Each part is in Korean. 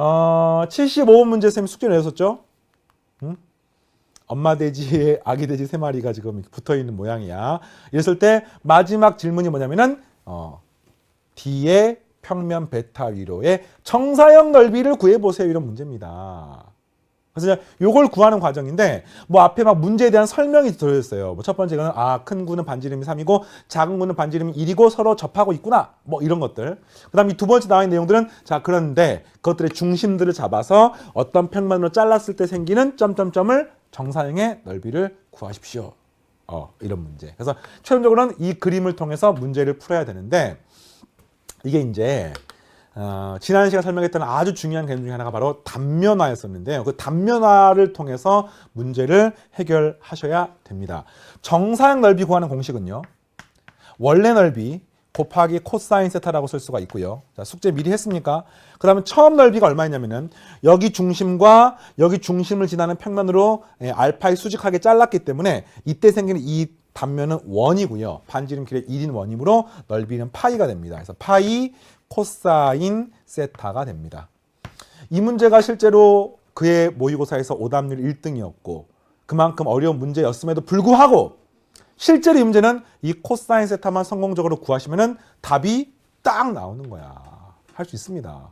75번 문제 쌤 숙제 내셨었죠? 응? 엄마 돼지에 아기 돼지 3마리가 지금 붙어있는 모양이야. 이랬을 때 마지막 질문이 뭐냐면은 D의 평면 베타 위로의 정사형 넓이를 구해보세요. 이런 문제입니다. 그래서 요걸 구하는 과정인데 뭐 앞에 막 문제에 대한 설명이 들어있어요. 뭐 첫 번째는 큰 구는 반지름이 3이고 작은 구는 반지름이 1이고 서로 접하고 있구나. 뭐 이런 것들. 그다음 이 두 번째 나와 있는 내용들은 자 그런데 그것들의 중심들을 잡아서 어떤 평면으로 잘랐을 때 생기는 점점점을 정사형의 넓이를 구하십시오. 이런 문제. 그래서 최종적으로는 이 그림을 통해서 문제를 풀어야 되는데 이게 이제 지난 시간 설명했던 아주 중요한 개념 중에 하나가 바로 단면화였었는데요. 그 단면화를 통해서 문제를 해결하셔야 됩니다. 정사형 넓이 구하는 공식은요. 원래 넓이 곱하기 코사인 세타라고 쓸 수가 있고요. 자, 숙제 미리 했습니까? 그 다음에 처음 넓이가 얼마였냐면은 여기 중심과 여기 중심을 지나는 평면으로 알파에 수직하게 잘랐기 때문에 이때 생기는 이 단면은 원이고요. 반지름 길의 1인 원이므로 넓이는 파이가 됩니다. 그래서 파이 코사인 세타가 됩니다. 이 문제가 실제로 그의 모의고사에서 오답률 1등이었고 그만큼 어려운 문제였음에도 불구하고 실제로 이 문제는 이 코사인 세타만 성공적으로 구하시면은 답이 딱 나오는 거야. 할 수 있습니다.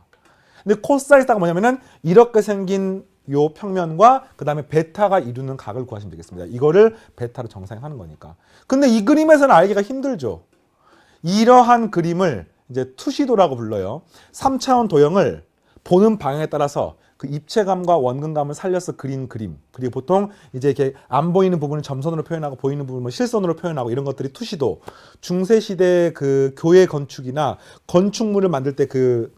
근데 코사인 세타가 뭐냐면은 이렇게 생긴 요 평면과 그 다음에 베타가 이루는 각을 구하시면 되겠습니다. 이거를 베타로 정사형하는 거니까. 근데 이 그림에서는 알기가 힘들죠. 이러한 그림을 이제 투시도라고 불러요. 3차원 도형을 보는 방향에 따라서 그 입체감과 원근감을 살려서 그린 그림. 그리고 보통 이제 이렇게 안 보이는 부분을 점선으로 표현하고 보이는 부분을 실선으로 표현하고 이런 것들이 투시도. 중세시대 그 교회 건축이나 건축물을 만들 때 그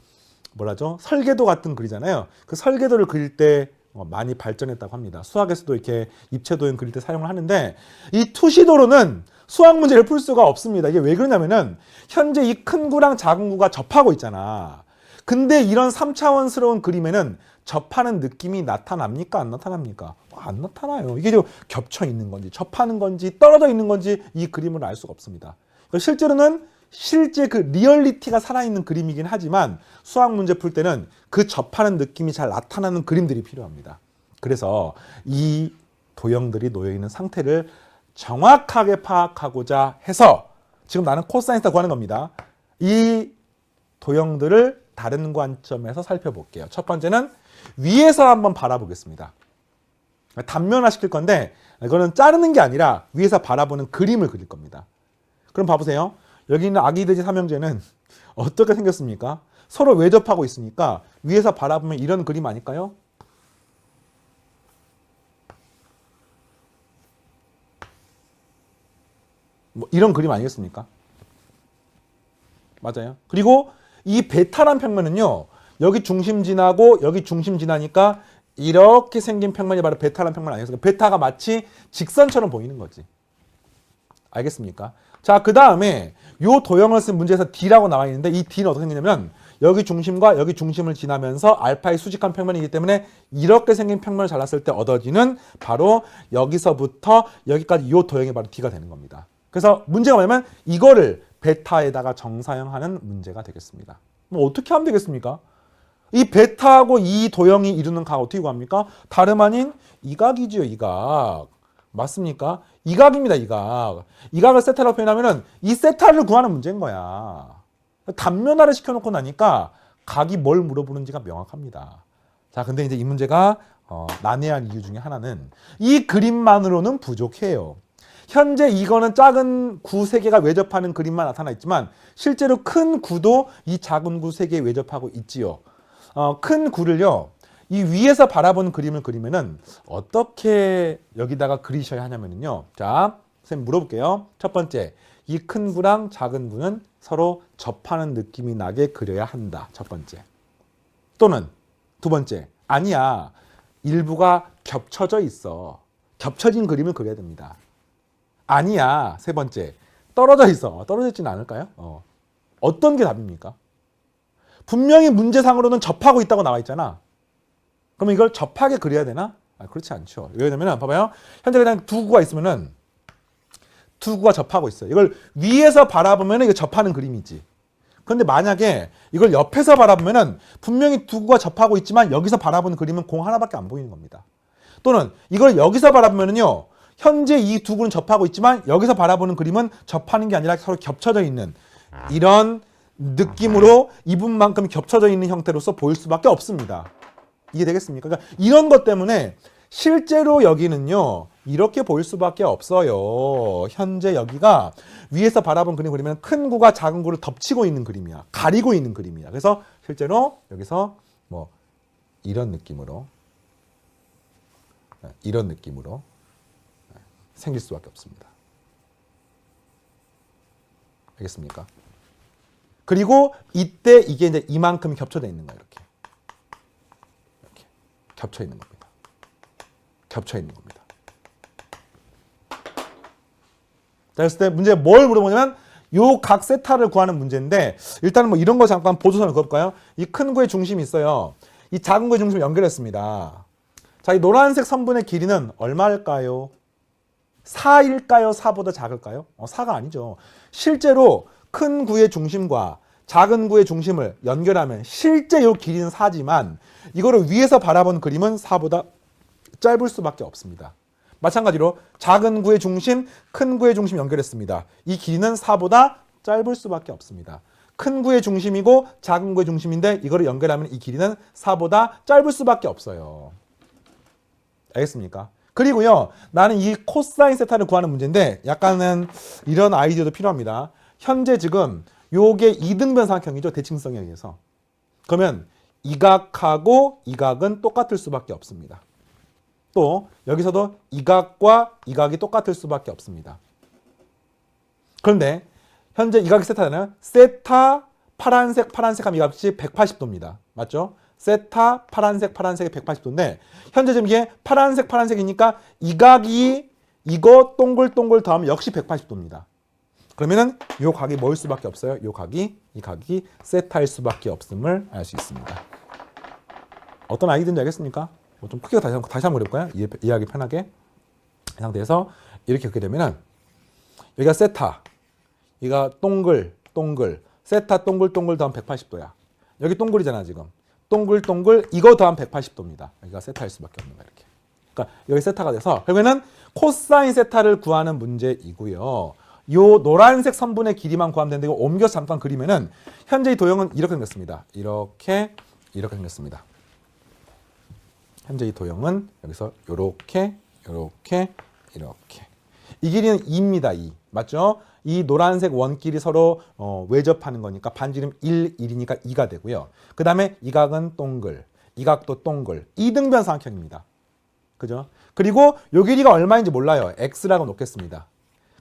뭐라죠? 설계도 같은 그리잖아요. 그 설계도를 그릴 때 많이 발전했다고 합니다. 수학에서도 이렇게 입체 도형 그릴 때 사용을 하는데 이 투시도로는 수학 문제를 풀 수가 없습니다. 이게 왜 그러냐면은 현재 이 큰 구랑 작은 구가 접하고 있잖아. 근데 이런 3차원스러운 그림에는 접하는 느낌이 나타납니까? 안 나타납니까? 안 나타나요. 이게 겹쳐 있는 건지 접하는 건지 떨어져 있는 건지 이 그림을 알 수가 없습니다. 실제로는 실제 그 리얼리티가 살아있는 그림이긴 하지만 수학 문제 풀 때는 그 접하는 느낌이 잘 나타나는 그림들이 필요합니다. 그래서 이 도형들이 놓여있는 상태를 정확하게 파악하고자 해서 지금 나는 코사인 세타 구하는 겁니다. 이 도형들을 다른 관점에서 살펴볼게요. 첫 번째는 위에서 한번 바라보겠습니다. 단면화 시킬 건데 이거는 자르는 게 아니라 위에서 바라보는 그림을 그릴 겁니다. 그럼 봐보세요. 여기 있는 아기 돼지 삼형제는 어떻게 생겼습니까? 서로 외접하고 있으니까 위에서 바라보면 이런 그림 아닐까요? 뭐 이런 그림 아니겠습니까? 맞아요. 그리고 이 베타란 평면은요. 여기 중심 지나고 여기 중심 지나니까 이렇게 생긴 평면이 바로 베타란 평면 아니겠습니까? 베타가 마치 직선처럼 보이는 거지. 알겠습니까? 자, 그 다음에 요 도형을 쓴 문제에서 D라고 나와 있는데 이 D는 어떻게 생기냐면 여기 중심과 여기 중심을 지나면서 알파의 수직한 평면이기 때문에 이렇게 생긴 평면을 잘랐을 때 얻어지는 바로 여기서부터 여기까지 요 도형이 바로 D가 되는 겁니다. 그래서 문제가 뭐냐면 이거를 베타에다가 정사형하는 문제가 되겠습니다. 뭐 어떻게 하면 되겠습니까? 이 베타하고 이 도형이 이루는 각 어떻게 구합니까? 다름 아닌 이 각이지요, 이 각. 맞습니까? 이 각입니다, 이 각. 이 각을 세타라고 표현하면은 이 세타를 구하는 문제인 거야. 단면화를 시켜놓고 나니까 각이 뭘 물어보는지가 명확합니다. 자, 근데 이제 이 문제가 난해한 이유 중에 하나는 이 그림만으로는 부족해요. 현재 이거는 작은 구 3개가 외접하는 그림만 나타나 있지만 실제로 큰 구도 이 작은 구 3개에 외접하고 있지요. 큰 구를요. 이 위에서 바라보는 그림을 그리면은 어떻게 여기다가 그리셔야 하냐면요. 자, 선생님 물어볼게요. 첫 번째, 이 큰 구랑 작은 구는 서로 접하는 느낌이 나게 그려야 한다. 첫 번째. 또는 두 번째, 아니야. 일부가 겹쳐져 있어. 겹쳐진 그림을 그려야 됩니다. 아니야. 세 번째, 떨어져 있어. 떨어져 있지는 않을까요? 어떤 게 답입니까? 분명히 문제상으로는 접하고 있다고 나와 있잖아. 그러면 이걸 접하게 그려야 되나? 그렇지 않죠. 왜냐면 봐봐요. 현재 그냥 두 구가 있으면은 두 구가 접하고 있어요. 이걸 위에서 바라보면 이거 접하는 그림이지. 그런데 만약에 이걸 옆에서 바라보면은 분명히 두 구가 접하고 있지만 여기서 바라보는 그림은 공 하나밖에 안 보이는 겁니다. 또는 이걸 여기서 바라보면은요, 현재 이 두 구는 접하고 있지만 여기서 바라보는 그림은 접하는 게 아니라 서로 겹쳐져 있는 이런 느낌으로 이분만큼 겹쳐져 있는 형태로서 보일 수밖에 없습니다. 이해되겠습니까? 그러니까 이런 것 때문에 실제로 여기는요, 이렇게 보일 수밖에 없어요. 현재 여기가 위에서 바라본 그림 그리면 큰 구가 작은 구를 덮치고 있는 그림이야. 가리고 있는 그림이야. 그래서 실제로 여기서 뭐 이런 느낌으로 생길 수밖에 없습니다. 알겠습니까? 그리고 이때 이게 이제 이만큼 겹쳐져 있는 거예요. 이렇게 겹쳐 있는 겁니다. 겹쳐 있는 겁니다. 자, 그랬을 때 문제 뭘 물어보냐면 요 각 세타를 구하는 문제인데, 일단은 뭐 이런 거 잠깐 보조선을 그어볼까요? 이 큰 구의 중심이 있어요. 이 작은 구의 중심을 연결했습니다. 자, 이 노란색 선분의 길이는 얼마일까요? 4일까요? 4보다 작을까요? 4가 아니죠. 실제로 큰 구의 중심과 작은 구의 중심을 연결하면 실제 요 길이는 4지만 이거를 위에서 바라본 그림은 4보다 짧을 수밖에 없습니다. 마찬가지로 작은 구의 중심, 큰 구의 중심 연결했습니다. 이 길이는 4보다 짧을 수밖에 없습니다. 큰 구의 중심이고 작은 구의 중심인데 이거를 연결하면 이 길이는 4보다 짧을 수밖에 없어요. 알겠습니까? 그리고요, 나는 이 코사인 세타를 구하는 문제인데 약간은 이런 아이디어도 필요합니다. 현재 지금 요게 이등변 삼각형이죠. 대칭성에 의해서. 그러면 이 각하고 이 각은 똑같을 수밖에 없습니다. 또 여기서도 이 각과 이 각이 똑같을 수밖에 없습니다. 그런데 현재 이 각이 세타잖아요. 세타 파란색 하면 이 값이 180도입니다. 맞죠? 세타 파란색이 180도인데 현재 지금 이게 파란색이니까 이 각이 이거 동글 더하면 역시 180도입니다. 그러면은 요 각이 뭐일 수밖에 없어요? 이 각이 세타일 수밖에 없음을 알 수 있습니다. 어떤 아이디어인지 알겠습니까? 좀 크게 다시 한번 그려볼까요? 이해하기 편하게. 이 상태에서 이렇게 그렇게 되면은 여기가 세타, 여기가 동글, 세타 동글 더하면 180도야. 여기 동글이잖아 지금. 동글 이거 더하면 180도입니다. 여기가 세타일 수밖에 없는 거야 이렇게. 그러니까 여기 세타가 돼서 그러면은 코사인 세타를 구하는 문제이고요. 요 노란색 선분의 길이만 구하면 되는데 이거 옮겨서 잠깐 그리면은 현재 이 도형은 이렇게 생겼습니다. 이렇게 생겼습니다. 현재 이 도형은 여기서 이렇게 이 길이는 2입니다. 2 맞죠? 이 노란색 원끼리 서로 외접하는 거니까 반지름 1이니까 2가 되고요. 그 다음에 이 각은 동글, 이 각도 동글, 이등변 삼각형입니다. 그죠? 그리고 요 길이가 얼마인지 몰라요. x라고 놓겠습니다.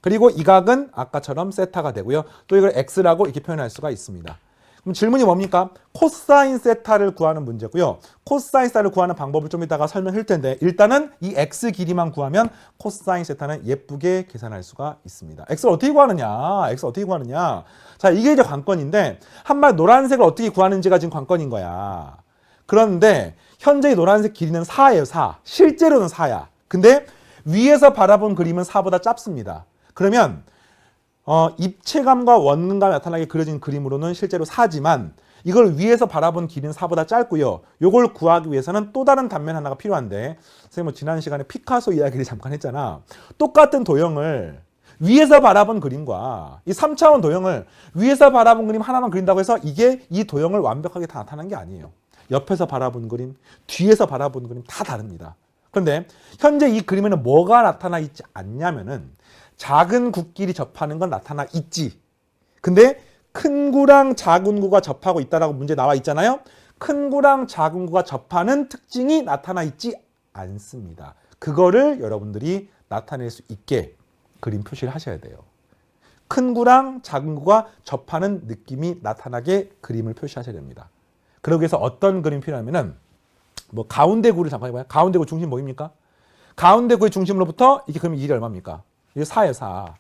그리고 이 각은 아까처럼 세타가 되고요. 또 이걸 x라고 이렇게 표현할 수가 있습니다. 그럼 질문이 뭡니까? 코사인 세타를 구하는 문제고요. 코사인 세타를 구하는 방법을 좀 이따가 설명할 텐데 일단은 이 x 길이만 구하면 코사인 세타는 예쁘게 계산할 수가 있습니다. x를 어떻게 구하느냐? 자, 이게 이제 관건인데 한마디 노란색을 어떻게 구하는지가 지금 관건인 거야. 그런데 현재 이 노란색 길이는 4예요. 4. 실제로는 4야. 근데 위에서 바라본 그림은 4보다 짧습니다. 그러면 입체감과 원근감이 나타나게 그려진 그림으로는 실제로 4지만 이걸 위에서 바라본 길이는 4보다 짧고요. 이걸 구하기 위해서는 또 다른 단면 하나가 필요한데 선생님 뭐 지난 시간에 피카소 이야기를 잠깐 했잖아. 똑같은 도형을 위에서 바라본 그림과 이 3차원 도형을 위에서 바라본 그림 하나만 그린다고 해서 이게 이 도형을 완벽하게 다 나타난 게 아니에요. 옆에서 바라본 그림, 뒤에서 바라본 그림 다 다릅니다. 그런데 현재 이 그림에는 뭐가 나타나 있지 않냐면은 작은 구끼리 접하는 건 나타나 있지. 근데 큰 구랑 작은 구가 접하고 있다라고 문제 나와 있잖아요. 큰 구랑 작은 구가 접하는 특징이 나타나 있지 않습니다. 그거를 여러분들이 나타낼 수 있게 그림 표시를 하셔야 돼요. 큰 구랑 작은 구가 접하는 느낌이 나타나게 그림을 표시하셔야 됩니다. 그러기 위해서 어떤 그림이 필요하면은 뭐 가운데 구를 잠깐 해봐요. 가운데 구 중심 뭐입니까? 가운데 구의 중심으로부터 이게 그러면 일이 얼마입니까? 이게 4예요, 4.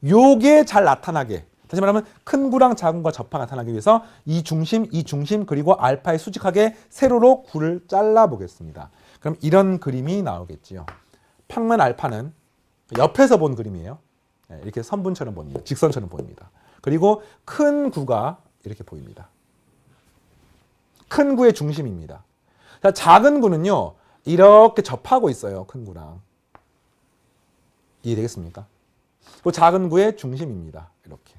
요게 잘 나타나게. 다시 말하면 큰 구랑 작은 구가 접하게 나타나기 위해서 이 중심 그리고 알파에 수직하게 세로로 구를 잘라 보겠습니다. 그럼 이런 그림이 나오겠지요. 평면 알파는 옆에서 본 그림이에요. 이렇게 선분처럼 보입니다. 직선처럼 보입니다. 그리고 큰 구가 이렇게 보입니다. 큰 구의 중심입니다. 자, 작은 구는요. 이렇게 접하고 있어요. 큰 구랑. 이해되겠습니까? 그 작은 구의 중심입니다. 이렇게.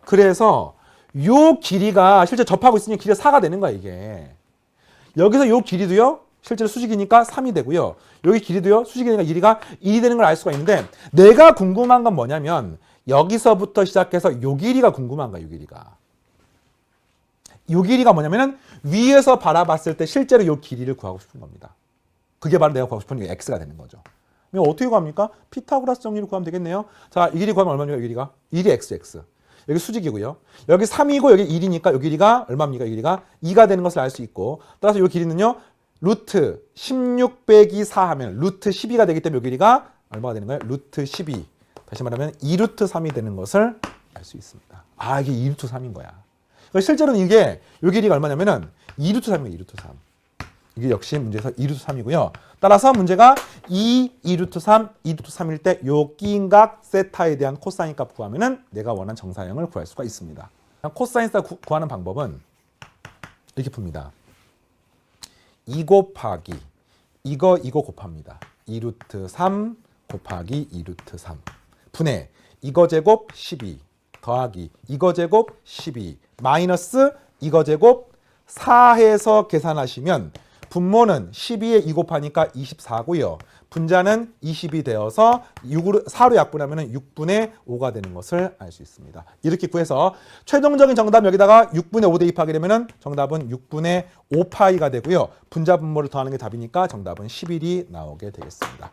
그래서 요 길이가 실제 접하고 있으니 길이가 4가 되는 거야, 이게. 여기서 요 길이도요. 실제로 수직이니까 3이 되고요. 여기 길이도요. 수직이니까 길이가 1이 되는 걸 알 수가 있는데 내가 궁금한 건 뭐냐면 여기서부터 시작해서 요 길이가 궁금한 거야, 요 길이가. 요 길이가 뭐냐면은 위에서 바라봤을 때 실제로 요 길이를 구하고 싶은 겁니다. 그게 바로 내가 구하고 싶은 게 x가 되는 거죠. 그럼 어떻게 구합니까? 피타고라스 정리를 구하면 되겠네요. 자, 이 길이 구하면 얼마입니까? 이 길이가? 1이 x. 여기 수직이고요. 여기 3이고 여기 1이니까 이 길이가 얼마입니까? 이 길이가 2가 되는 것을 알 수 있고 따라서 이 길이는요. 루트 16 빼기 4 하면 루트 12가 되기 때문에 이 길이가 얼마가 되는 거예요? 루트 12. 다시 말하면 2루트 3이 되는 것을 알 수 있습니다. 아, 이게 2루트 3인 거야. 실제로는 이게 이 길이가 얼마냐면은 2루트 3이에요. 2루트 3. 이게 역시 문제에서 2루트 3이고요. 따라서 문제가 2루트 3, 2루트 3일 때 요 끼인각 세타에 대한 코사인 값 구하면은 내가 원하는 정사형을 구할 수가 있습니다. 코사인 값 구하는 방법은 이렇게 풉니다. 2 곱하기 이거 곱합니다. 2루트 3 곱하기 2루트 3 분의 이거 제곱 12 더하기 이거 제곱 12 마이너스 이거 제곱 4해서 계산하시면 분모는 12에 2 곱하니까 24고요. 분자는 20이 되어서 4로 약분하면 6분의 5가 되는 것을 알 수 있습니다. 이렇게 구해서 최종적인 정답 여기다가 6분의 5 대입하게 되면 정답은 6분의 5파이가 되고요. 분자 분모를 더하는 게 답이니까 정답은 11이 나오게 되겠습니다.